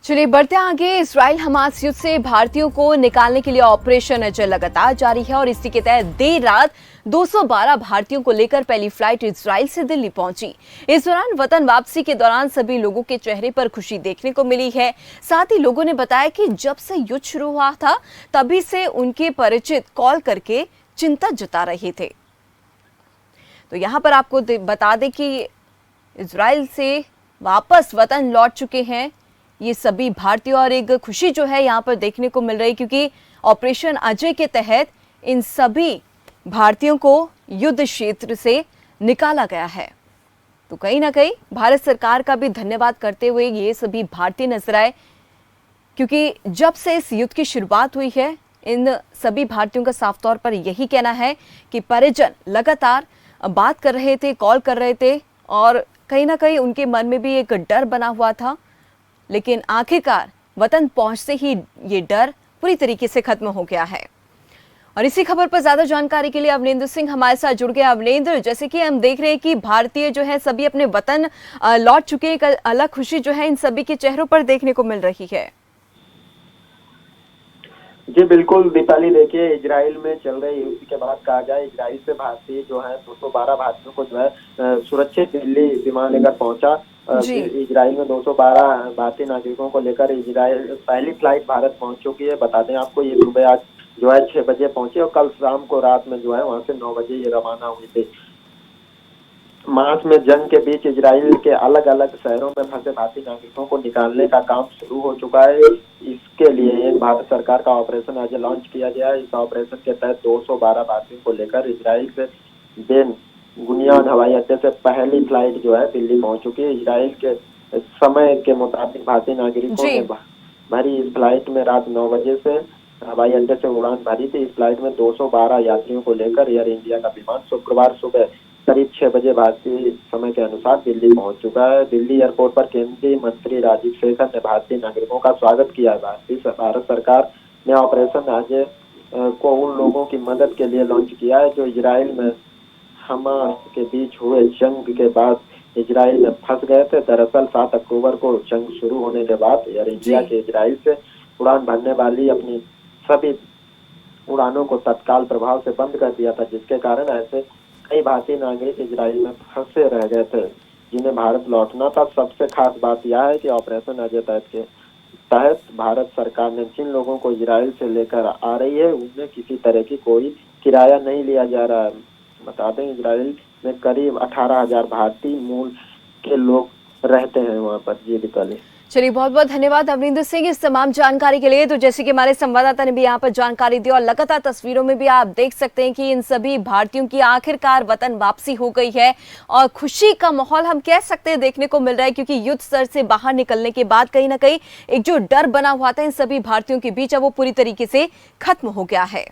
चलिए बढ़ते आगे। इजराइल हमास युद्ध से भारतीयों को निकालने के लिए ऑपरेशन अजय लगातार जारी है और इसी के तहत देर रात 212 भारतीयों को लेकर पहली फ्लाइट इजराइल से दिल्ली पहुंची। इस दौरान वतन वापसी के दौरान सभी लोगों के चेहरे पर खुशी देखने को मिली है। साथ ही लोगों ने बताया कि जब से युद्ध शुरू हुआ था तभी से उनके परिचित कॉल करके चिंता जता रहे थे। तो यहाँ पर आपको बता दें कि इजराइल से वापस वतन लौट चुके हैं ये सभी भारतीय और एक खुशी जो है यहाँ पर देखने को मिल रही, क्योंकि ऑपरेशन अजय के तहत इन सभी भारतीयों को युद्ध क्षेत्र से निकाला गया है। तो कहीं ना कहीं भारत सरकार का भी धन्यवाद करते हुए ये सभी भारतीय नजर आए, क्योंकि जब से इस युद्ध की शुरुआत हुई है इन सभी भारतीयों का साफ तौर पर यही कहना है कि परिजन लगातार बात कर रहे थे, कॉल कर रहे थे और कहीं ना कहीं उनके मन में भी एक डर बना हुआ था, लेकिन आखिरकार वतन पहुंचते ही ये डर पूरी तरीके से खत्म हो गया है। और इसी खबर पर ज्यादा जानकारी के लिए अवनेंद्र सिंह हमारे साथ जुड़ गए। अवनेंद्र, जैसे कि हम देख रहे हैं कि भारतीय जो है सभी अपने वतन लौट चुके, एक अलग खुशी जो है इन सभी के चेहरों पर देखने को मिल रही है। जी बिल्कुल दीपाली, देखिए इजराइल में चल रहे युद्ध के बाद कहा जाए इजराइल से भारतीय जो है 212 भारतीयों को जो है सुरक्षित दिल्ली विमान लेकर पहुंचा। इजराइल में 212 भारतीय नागरिकों को लेकर इजराइल पहली फ्लाइट भारत पहुंच चुकी है। बता दें आपको, ये सुबह आज जो है 6 बजे पहुंची और कल शाम को रात में जो है वहां से 9 बजे ये रवाना हुई थी। मार्च में जंग के बीच इजराइल के अलग अलग शहरों में फंसे भारतीय नागरिकों को निकालने का काम शुरू हो चुका है। इसके लिए एक भारत सरकार का ऑपरेशन आज लॉन्च किया गया है। इस ऑपरेशन के तहत 212 भारतीयों को लेकर इजराइल से बेन गुनियाद हवाई अड्डे से पहली फ्लाइट जो है दिल्ली पहुंच चुकी है। इजराइल के समय के मुताबिक भारतीय नागरिकों ने भरी इस फ्लाइट में रात 9 बजे से हवाई अड्डे से उड़ान भरी थी। इस फ्लाइट में 212 यात्रियों को लेकर एयर इंडिया का विमान शुक्रवार सुबह करीब 6 बजे भारतीय समय के अनुसार दिल्ली पहुंच चुका है। दिल्ली एयरपोर्ट पर केंद्रीय मंत्री राजीव शेखर ने भारतीय नागरिकों का स्वागत किया। भारत सरकार ने ऑपरेशन अजय को उन लोगों की मदद के लिए लॉन्च किया है जो इजराइल में हमास के बीच हुए जंग के बाद इजराइल में फंस गए थे। दरअसल 7 अक्टूबर को जंग शुरू होने के बाद एयर इंडिया के इजराइल से उड़ान भरने वाली अपनी सभी उड़ानों को तत्काल प्रभाव से बंद कर दिया था, जिसके कारण ऐसे कई भारतीय नागरिक इजराइल में फंसे रह गए थे जिन्हें भारत लौटना था। सबसे खास बात यह है कि ऑपरेशन अजय के तहत भारत सरकार ने जिन लोगों को इजराइल से लेकर आ रही है उनमें किसी तरह की कोई किराया नहीं लिया जा रहा है। बता दें इजराइल में करीब 18,000 भारतीय मूल के लोग रहते हैं वहाँ पर। जी दीपाली। चलिए बहुत बहुत धन्यवाद अवनेंद्र सिंह इस तमाम जानकारी के लिए। तो जैसे कि हमारे संवाददाता ने भी यहाँ पर जानकारी दी और लगातार तस्वीरों में भी आप देख सकते हैं कि इन सभी भारतीयों की आखिरकार वतन वापसी हो गई है और खुशी का माहौल हम कह सकते हैं देखने को मिल रहा है, क्योंकि युद्ध स्तर से बाहर निकलने के बाद कहीं ना कहीं एक जो डर बना हुआ था इन सभी भारतीयों के बीच अब वो पूरी तरीके से खत्म हो गया है।